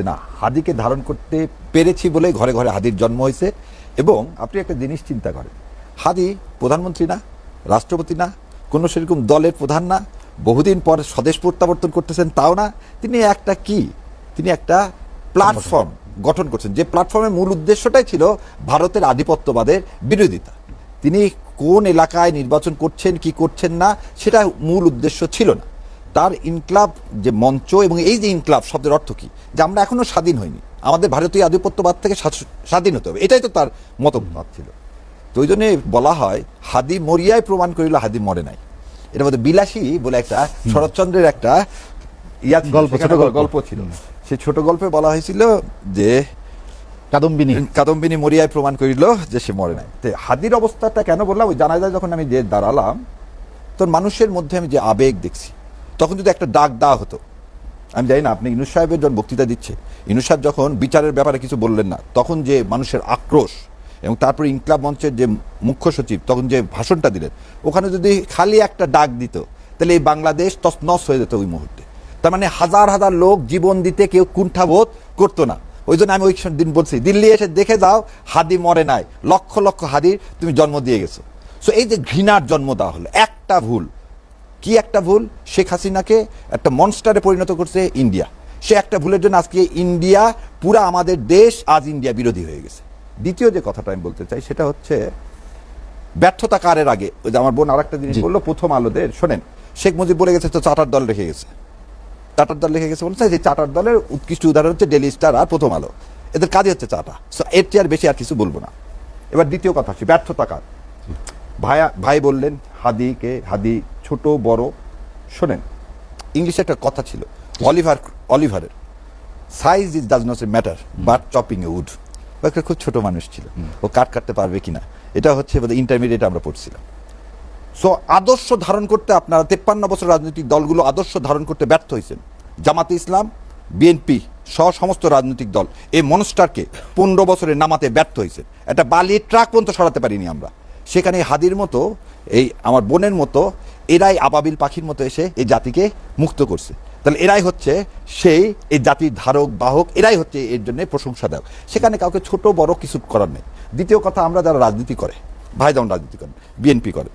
না, হাদিকে ধারণ করতে পেরেছি বলে ঘরে ঘরে হাদির জন্ম হয়েছে। এবং আপনি একটা জিনিস চিন্তা করেন, হাদি প্রধানমন্ত্রী না, রাষ্ট্রপতি না, কোনো সেরকম দলের প্রধান না, বহুদিন পর স্বদেশ প্রত্যাবর্তন করতেছেন তাও না, তিনি একটা প্ল্যাটফর্ম গঠন করছেন, যে প্ল্যাটফর্মের মূল উদ্দেশ্যটাই ছিল ভারতের আধিপত্যবাদের বিরোধিতা। তিনি কোন এলাকায় নির্বাচন করছেন কি করছেন না সেটা মূল উদ্দেশ্য ছিল না। তার ইনকলাব যে মঞ্চ, এবং এই যে ইনকলাব শব্দের অর্থ কি, যে আমরা এখনো স্বাধীন হইনি, আমাদের ভারতীয় আধিপত্যবাদ থেকে স্বাধীন হতে হবে, এটাই তো তার মতবাদ ছিল। তো ওই জন্য বলা হয় হাদি মরিয়ায় প্রমাণ করিল হাদি মরে নাই। এটার মধ্যে বিলাসী বলে একটা শরৎচন্দ্রের একটা গল্প ছিল। সেই ছোট গল্পে বলা হয়েছিল যে কাদম্বিনী মরিয়ায় প্রমাণ করিল যে সে মরে নাই। তো হাদির অবস্থাটা কেন বললাম, ওই জানাজায় যখন আমি যে দাঁড়ালাম, তখন মানুষের মধ্যে আমি যে আবেগ দেখছি, তখন যদি একটা ডাক দেওয়া হতো, আমি জানি না আপনি ইউনূস সাহেবের যখন বক্তৃতা দিচ্ছে, ইউনূস সাহেব যখন বিচারের ব্যাপারে কিছু বললেন না, তখন যে মানুষের আক্রোশ, এবং তারপরে ইনকলাব মঞ্চের যে মুখ্য সচিব তখন যে ভাষণটা দিলেন, ওখানে যদি খালি একটা ডাক দিত, তাহলে এই বাংলাদেশ তছনছ হয়ে যেত ওই মুহূর্তে। তার মানে হাজার হাজার লোক জীবন দিতে কেউ কুণ্ঠাবোধ করতো না। ওই জন্য আমি ওই দিন বলছি, দিল্লি এসে দেখে যাও, হাদি মরে নাই, লক্ষ লক্ষ হাদির তুমি জন্ম দিয়ে গেছো। সো এই যে ঘৃণার জন্ম দেওয়া হলো, একটা ভুল, কি একটা ভুল, শেখ হাসিনাকে একটা মনস্টারে পরিণত করছে ইন্ডিয়া। সে একটা ভুলের জন্য আজকে ইন্ডিয়া, পুরা আমাদের দেশ আজ ইন্ডিয়া বিরোধী হয়ে গেছে। দ্বিতীয় যে কথাটা আমি বলতে চাই সেটা হচ্ছে ব্যর্থতা কারের আগে। ওই যে আমার বোন আর একটা জিনিস বললো, প্রথম আলোদের শোনেন, শেখ মুজিব বলে গেছে তো চার্টার দল রেখে গেছে, চার্টার দল রেখে গেছে বলছে, যে চার্টার দলের উৎকৃষ্ট উদাহরণ হচ্ছে ডেইলি স্টার আর প্রথম আলো, এদের কাজই হচ্ছে চাটা। সো এর চেয়ে আর বেশি আর কিছু বলবো না। এবার দ্বিতীয় কথা হচ্ছে ব্যর্থতা কার। ভাই বললেন হাদি ছোট বড়। শোনেন, ইংলিশে একটা কথা ছিল অলিভারের, size is does not matter but chopping a wood. ও একটা খুব ছোট মানুষ ছিল, ও কাটতে পারবে কিনা, এটা হচ্ছে ইন্টারমিডিয়েট আমরা পড়ছিলাম। সো আদর্শ ধারণ করতে আপনারা 53 বছর রাজনৈতিক দলগুলো আদর্শ ধারণ করতে ব্যর্থ হয়েছেন। জামাতে ইসলাম, বিএনপি সহ সমস্ত রাজনৈতিক দল এই মনস্টারকে 15 বছরে নামাতে ব্যর্থ হয়েছে। একটা বালির ট্রাক পর্যন্ত সরাতে পারিনি আমরা। সেখানে হাদির মতো, এই আমার বোনের মতো, এরাই আবাবিল পাখির মতো এসে এই জাতিকে মুক্ত করছে। তাহলে এরাই হচ্ছে সেই এই জাতির ধারক বাহক, এরাই হচ্ছে এর জন্য প্রশংসা দেয়। সেখানে কাউকে ছোট বড় কিছু করার নেই। দ্বিতীয় কথা, আমরা যারা রাজনীতি করে, ভাই যেমন রাজনীতি করেন, বিএনপি করে,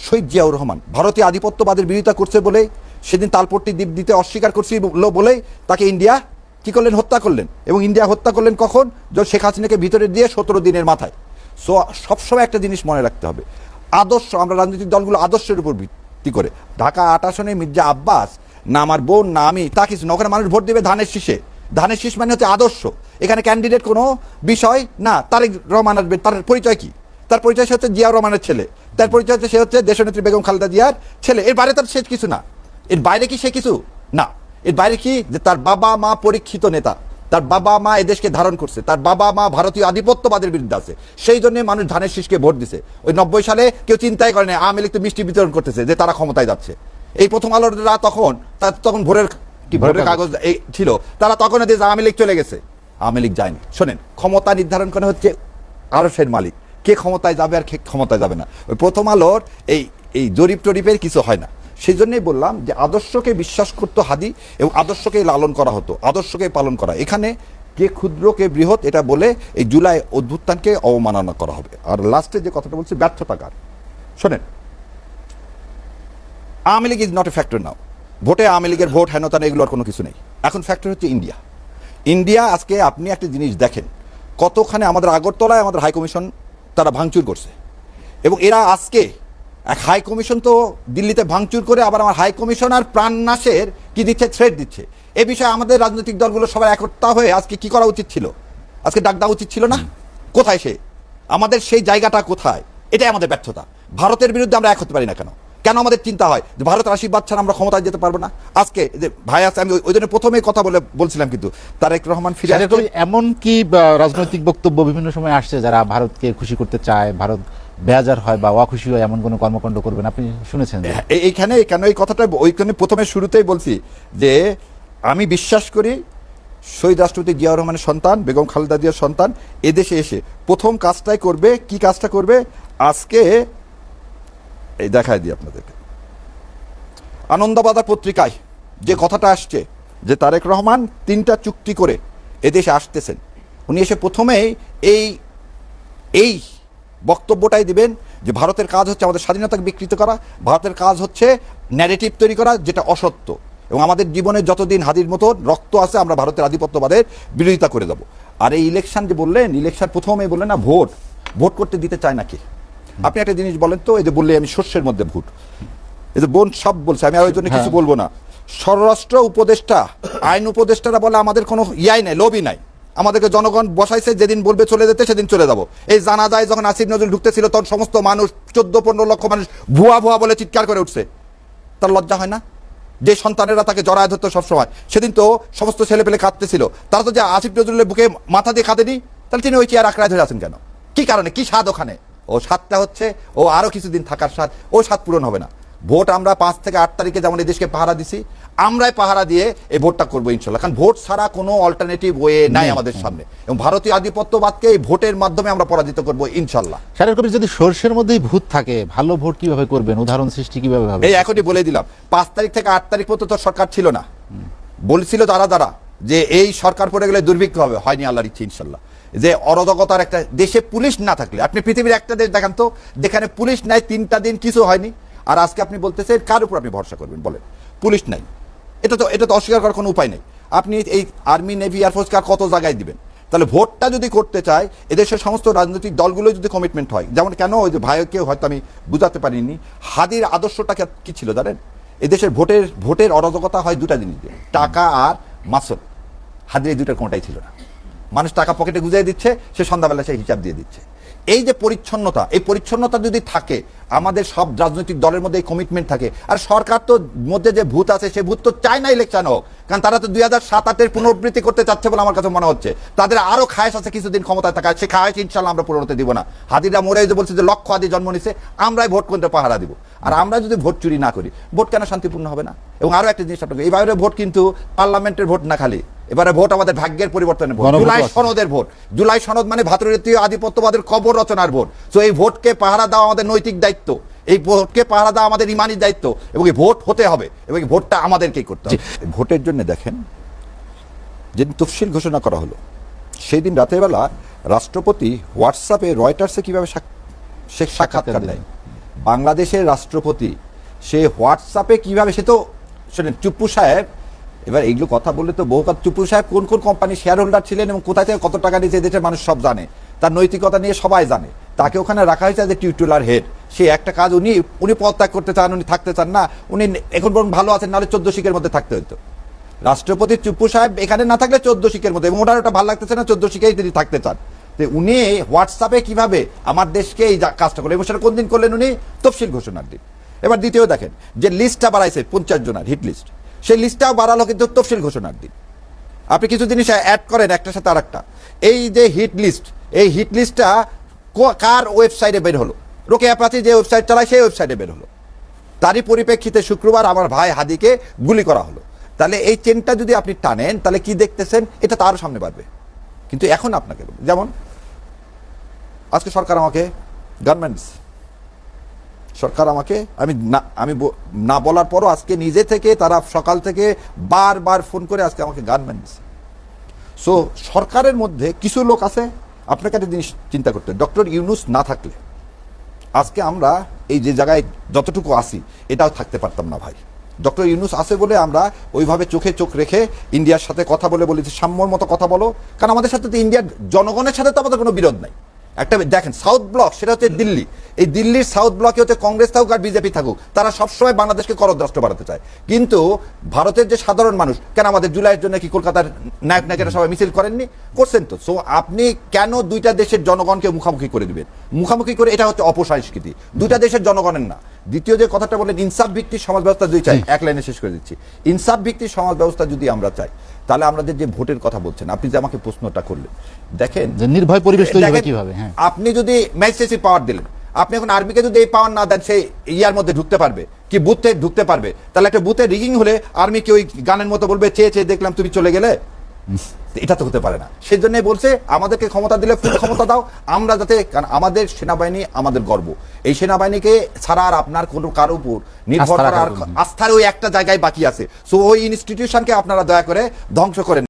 শহীদ জিয়াউর রহমান ভারতীয় আধিপত্যবাদের বিরোধিতা করছে বলে সেদিন তালপট্টি দ্বীপ দিতে অস্বীকার করছিল বলেই তাকে ইন্ডিয়া কি করলেন, হত্যা করলেন। এবং ইন্ডিয়া হত্যা করলেন কখন, যখন শেখ হাসিনাকে ভিতরে দিয়ে 17 দিনের মাথায়। সো সবসময় একটা জিনিস মনে রাখতে হবে, আদর্শ, আমরা রাজনৈতিক দলগুলো আদর্শের উপর ভিত্তি করে। ঢাকা 8 আসনে মির্জা আব্বাস না আমার বোন না আমি, তা কিছু না, ওখানে মানুষ ভোট দেবে ধানের শীষে। ধানের শীষ মানে হচ্ছে আদর্শ, এখানে ক্যান্ডিডেট কোনো বিষয় না। তারেক রহমান আসবে, তার পরিচয় কি? তার পরিচয় হচ্ছে জিয়াউর রহমানের ছেলে, তার পরিচয় হচ্ছে সে হচ্ছে দেশনেত্রী বেগম খালেদা জিয়ার ছেলে। এর বাইরে তার সে কিছু না। এর বাইরে কি সে কিছু না? এর বাইরে কি, যে তার বাবা মা পরীক্ষিত নেতা, তার বাবা মা এদেশকে ধারণ করছে, তার বাবা মা ভারতীয় আধিপত্যবাদের বিরুদ্ধে আছে, সেই জন্য মানুষ ধানের শীষকে ভোট দিছে। ওই 90 সালে কেউ চিন্তাই করে না আওয়ামী লীগ তো মিষ্টি বিতরণ করতেছে যে তারা ক্ষমতায় যাচ্ছে। এই প্রথম আলোরা তখন ভোরের কাগজ ছিল, তারা তখন আওয়ামী লীগ চলে গেছে, আওয়ামী লীগ যায়নি। শোনেন, ক্ষমতা নির্ধারণ করা হচ্ছে আরশের মালিক, কে ক্ষমতায় যাবে আর কে ক্ষমতায় যাবে না। ওই প্রথম আলোর এই জরিপ টরিপের কিছু হয় না। সেই জন্যই বললাম যে আদর্শকে বিশ্বাস করতো হাদি, এবং আদর্শকে লালন করা হতো, আদর্শকে পালন করা। এখানে কে ক্ষুদ্র কে বৃহৎ এটা বলে এই জুলাই অভ্যুত্থানকে অবমাননা করা হবে। আর লাস্টে যে কথাটা বলছি, ব্যর্থতা কার। শোনেন, Awami League is not a factor now. ভোটে আওয়ামী লীগের ভোট হেনতান এগুলোর কোনো কিছু নেই। এখন ফ্যাক্টর হচ্ছে ইন্ডিয়া। আজকে আপনি একটা জিনিস দেখেন, কতখানে আমাদের আগরতলায় আমাদের হাইকমিশন তারা ভাঙচুর করছে, এবং এরা আজকে এক হাই কমিশন তো দিল্লিতে ভাঙচুর করে আবার আমার হাই কমিশনার প্রাণনাশের কি দিচ্ছে, থ্রেট দিচ্ছে। এ বিষয়ে আমাদের রাজনৈতিক দলগুলো সবাই একতা হয়ে আজকে কি করা উচিত ছিল? আজকে ডাক দেওয়া উচিত ছিল না? কোথায় সে? আমাদের সেই জায়গাটা কোথায়? এটাই আমাদের ব্যর্থতা। ভারতের বিরুদ্ধে আমরা এক হতে পারি না কেন? কেন আমাদের চিন্তা হয় যে ভারতের আশীর্বাদ ছাড়া আমরা ক্ষমতায় যেতে পারবো না? আজকে যে ভাই আছে, আমি ওই জন্য প্রথমেই কথা বলছিলাম, কিন্তু তারেক রহমান ফিরে এমন কি রাজনৈতিক বক্তব্য বিভিন্ন সময় আসছে যারা ভারতকে খুশি করতে চায়, ভারত বেজার হয় বা অখুশি হয় এমন কোনো কর্মকাণ্ড করবেন, আপনি শুনেছেন? এইখানে কেন এই কথাটা ওইখানে প্রথমে শুরুতেই বলছি যে আমি বিশ্বাস করি শহীদ রাষ্ট্রপতি জিয়াউর রহমানের সন্তান, বেগম খালেদা জিয়ার সন্তান এদেশে এসে প্রথম কাজটাই করবে। কি কাজটা করবে? আজকে এই দেখায় দিই আপনাদেরকে, আনন্দবাজার পত্রিকায় যে কথাটা আসছে যে তারেক রহমান 3টা চুক্তি করে এদেশে আসতেছেন, উনি এসে প্রথমেই এই বক্তব্যটাই দিবেন যে ভারতের কাজ হচ্ছে আমাদের স্বাধীনতাকে বিকৃত করা, ভারতের কাজ হচ্ছে ন্যারেটিভ তৈরি করা যেটা অসত্য, এবং আমাদের জীবনে যতদিন হাদির মতো রক্ত আছে আমরা ভারতের আধিপত্যবাদের বিরোধিতা করে দেবো। আর এই ইলেকশন যে বললেন, ইলেকশন প্রথমেই বললেন না ভোট করতে দিতে চায় নাকি? আপনি একটা জিনিস বলেন তো, এই যে বললে আমি শস্যের মধ্যে ভোট, এই যে বোন সব বলছে, আমি আর ওই জন্য কিছু বলবো না। স্বরাষ্ট্র উপদেষ্টা, আইন উপদেষ্টারা বলে আমাদের কোনো ইয়াই নাই, লোভই নাই, আমাদেরকে জনগণ বসাইছে, যেদিন বলবে চলে যেতে সেদিন চলে যাবো। এই জানা যায় যখন আসিফ নজরুল ঢুকতেছিল তখন সমস্ত মানুষ 14-15 লক্ষ মানুষ ভুয়া ভুয়া বলে চিৎকার করে উঠছে। তার লজ্জা হয় না? যে সন্তানেরা তাকে জড়ায় ধরতো সবসময়, সেদিন তো সমস্ত ছেলে পেলে কাঁদতেছিল, তারা তো যে আসিফ নজরুলের বুকে মাথা দিয়ে কাঁদেনি, তাহলে তিনি ওই চেয়ার আঁকড়ায় ধরে আছেন কেন? কি কারণে? কি স্বাদ ওখানে? ও স্বাদটা হচ্ছে ও আরো কিছুদিন থাকার স্বাদ, ও স্বাদ পূরণ হবে না। ভোট আমরা 5 থেকে 8 তারিখে যেমন এই দেশকে পাহারা দিছি, আমরাই পাহারা দিয়ে এই ভোটটা করবো ইনশাল্লাহ। কারণ ভোট ছাড়া কোনো অল্টারনেটিভ ওয়ে নাই আমাদের সামনে, এবং ভারতীয় আধিপত্যবাদকে এই ভোটের মাধ্যমে আমরা পরাজিত করবো ইনশাল্লাহ। শাহরিয়ার কবির, যদি সর্ষের মধ্যেই ভূত থাকে, ভালো ভোট কিভাবে করবেন? উদাহরণ সৃষ্টি কিভাবে হবে? এই এখনই বলে দিলাম, 5 তারিখ থেকে 8 তারিখ পর্যন্ত তো সরকার ছিল না, বলছিল যারা যে এই সরকার পড়ে গেলে দুর্ভিক্ষ হবে, হয়নি আল্লাহর ইচ্ছে ইনশাল্লাহ। যে অরাজকতার একটা দেশে পুলিশ না থাকলে, আপনি পৃথিবীর একটা দেশ দেখান তো যেখানে পুলিশ নাই 3টা দিন কিছু হয়নি, আর আজকে আপনি বলতেছেন কার উপর আপনি ভরসা করবেন বলেন? পুলিশ নাই, এটা তো অস্বীকার করার কোনো উপায় নেই। আপনি এই আর্মি, নেভি, এয়ারফোর্স কার কত জায়গায় দিবেন? তাহলে ভোটটা যদি করতে চায়, এদেশের সমস্ত রাজনৈতিক দলগুলো যদি কমিটমেন্ট হয়, যেমন কেন ওই যে ভাইকে হয়তো আমি বুঝাতে পারিনি, হাদির আদর্শটা কি ছিল জানেন? এদেশের ভোটের অরাজকতা হয় 2টা জিনিস দিয়ে, টাকা আর মাসল। হাদির এই 2টার কোনটাই ছিল না। মানুষ টাকা পকেটে গুজিয়ে দিচ্ছে, সে সন্ধ্যাবেলা সে হিসাব দিয়ে দিচ্ছে। এই যে পরিচ্ছন্নতা, এই পরিচ্ছন্নতা যদি থাকে, আমাদের সব রাজনৈতিক দলের মধ্যে এই কমিটমেন্ট থাকে, আর সরকার তো মধ্যে যে ভূত আছে সে ভূত তো চায় না ইলেকশন হোক, কারণ তারা তো 2007-08-এর পুনরাবৃত্তি করতে চাচ্ছে বলে আমার কাছে মনে হচ্ছে। তাদের আরো খায়েশ আছে কিছুদিন ক্ষমতায় থাকা, সে খায়েশ ইনশাল্লাহ আমরা পূরণ হতে দিব না। হাদিরা মরে যে বলছে যে লক্ষ হাদি জন্ম নিছে, আমরাই ভোট কেন্দ্রে পাহারা দিব। আর আমরা যদি ভোট চুরি না করি, ভোট কেন শান্তিপূর্ণ হবে না? এবং আরো একটা জিনিস আপনাকে, এইভাবে ভোট কিন্তু পার্লামেন্টের ভোট না, খালি এবারে ভোট আমাদের ভাগ্যের পরিবর্তনের ভোট, জুলাই সনদের ভোট। জুলাই সনদ মানে ভারতীয় আধিপত্যবাদের কবর রচনার ভোট। তো এই ভোটকে পাহারা দেওয়া আমাদের নৈতিক দায়িত্ব, এই ভোটকে পাহারা দেওয়া আমাদের ইমানি দায়িত্ব, এবং এই ভোট হতে হবে, এবং এই ভোটটা আমাদেরকেই করতে হবে। ভোটের জন্য দেখেন, যেদিন তফসিল ঘোষণা করা হলো, সেই দিন রাতের বেলা রাষ্ট্রপতি হোয়াটসঅ্যাপে রয়টার্সে কিভাবে সাক্ষাৎকার দেয়, বাংলাদেশের রাষ্ট্রপতি সে হোয়াটসঅ্যাপে কিভাবে, সে তো শোনেন চুপ্পু সাহেব, এবার এইগুলো কথা বললে তো বহু কথা, চুপ্পু সাহেব কোন কোন কোম্পানির শেয়ার হোল্ডার ছিলেন এবং কোথায় থেকে কত টাকা নিয়েছে দেশের মানুষ সব জানে, তার নৈতিকতা নিয়ে সবাই জানে। তাকে ওখানে রাখা হয়েছে যে টিউটোলার হেড, সে একটা কাজ উনি পদত্যাগ করতে চান, উনি থাকতে চান না, উনি এখন বরং ভালো আছেন, নাহলে 14 শিখের মধ্যে থাকতে হতো। রাষ্ট্রপতি চুপ্পু সাহেব এখানে না থাকলে 14 শিখের মধ্যে, এবং ওটা ভালো লাগতেছে না, 14 শিখেই তিনি থাকতে চান। উনি হোয়াটসঅ্যাপে কিভাবে আমার দেশকে এই কাজটা করলেন, এবং সেটা কোন দিন করলেন? উনি তফসিল ঘোষণার দিন। এবার দ্বিতীয় দেখেন, যে লিস্টটা বাড়াইছে 50 জনের হিট লিস্ট, সেই লিস্টটাও বাড়ালো কিন্তু তফসিল ঘোষণার দিন। আপনি কিছু জিনিস অ্যাড করেন একটার সাথে আর একটা, এই যে হিট লিস্ট, এই হিট লিস্টটা কার ওয়েবসাইটে বের হলো? রোকেয়া প্রাচী যে ওয়েবসাইট চালায় সেই ওয়েবসাইটে বের হলো। তারই পরিপ্রেক্ষিতে শুক্রবার আমার ভাই হাদিকে গুলি করা হলো। তাহলে এই চেনটা যদি আপনি টানেন, তাহলে কি দেখতেছেন? এটা তার সামনে বাড়বে। কিন্তু এখন আপনাকে যেমন আজকে সরকার আমাকে গানম্যান, সরকার আমাকে, আমি না বলার পরও আজকে নিজে থেকে তারা সকাল থেকে বারবার ফোন করে আজকে আমাকে গানম্যান দিচ্ছে। সো সরকারের মধ্যে কিছু লোক আছে, আপনাকে একটা জিনিস চিন্তা করতে, ডক্টর ইউনূস না থাকলে আজকে আমরা এই যে জায়গায় যতটুকু আসি এটাও থাকতে পারতাম না ভাই। ডক্টর ইউনূস আছে বলে আমরা ওইভাবে চোখে চোখ রেখে ইন্ডিয়ার সাথে কথা বলেছি, সাম্যর মতো কথা বলো, কারণ আমাদের সাথে তো ইন্ডিয়ার জনগণের সাথে তো আমাদের কোনো বিরোধ নাই। একটা দেখেন সাউথ ব্লক, সেটা হচ্ছে দিল্লি, এই দিল্লির সাউথ ব্লকে হচ্ছে কংগ্রেস থাকুক আর বিজেপি থাকুক, তারা সবসময় বাংলাদেশকে করদ্রাষ্ট্র বাড়াতে চায়। কিন্তু ভারতের যে সাধারণ মানুষ, কেন আমাদের জুলাইয়ের জন্য কি কলকাতার নায়ক নায়িকারা সবাই মিছিল করেননি? করছেন তো। সো আপনি কেন 2টা দেশের জনগণকে মুখামুখি করে দিবেন? মুখামুখি করে, এটা হচ্ছে অপসংস্কৃতি, 2টা দেশের জনগণের না। দ্বিতীয় যে কথাটা বললেন, ইনসাফ ভিত্তিক সমাজ ব্যবস্থা যদি চাই, এক লাইনে শেষ করে দিচ্ছি, ইনসাফ ভিত্তিক সমাজ ব্যবস্থা যদি আমরা চাই, তাহলে আমাদের যে ভোটের কথা বলছেন, আপনি যে আমাকে প্রশ্নটা করলেন, দেখেন নির্ভয় পরিবেশ তৈরি হবে কিভাবে? আপনি যদি ম্যাজিস্ট্রেসি পাওয়ার দিলেন, আপনি এখন আর্মিকে যদি এই পাওয়ার না দেন, সেই ইয়ার মধ্যে ঢুকতে পারবে কি? বুথে ঢুকতে পারবে? তাহলে একটা বুথে রিগিং হলে আর্মি কি ওই গানের মতো বলবে চেয়ে দেখলাম তুমি চলে গেলে? এটা তো হতে পারে না। সেই জন্য বলছে আমাদেরকে ক্ষমতা দিলে ফুল ক্ষমতা দাও, আমরা যাতে, কারণ আমাদের সেনাবাহিনী আমাদের গর্ব, এই সেনাবাহিনীকে ছাড়া আর আপনার কোনো কারো উপর নির্ভর করার আস্থার ওই একটা জায়গায় বাকি আছে। সো ওই ইনস্টিটিউশনকে আপনারা দয়া করে ধ্বংস করেন।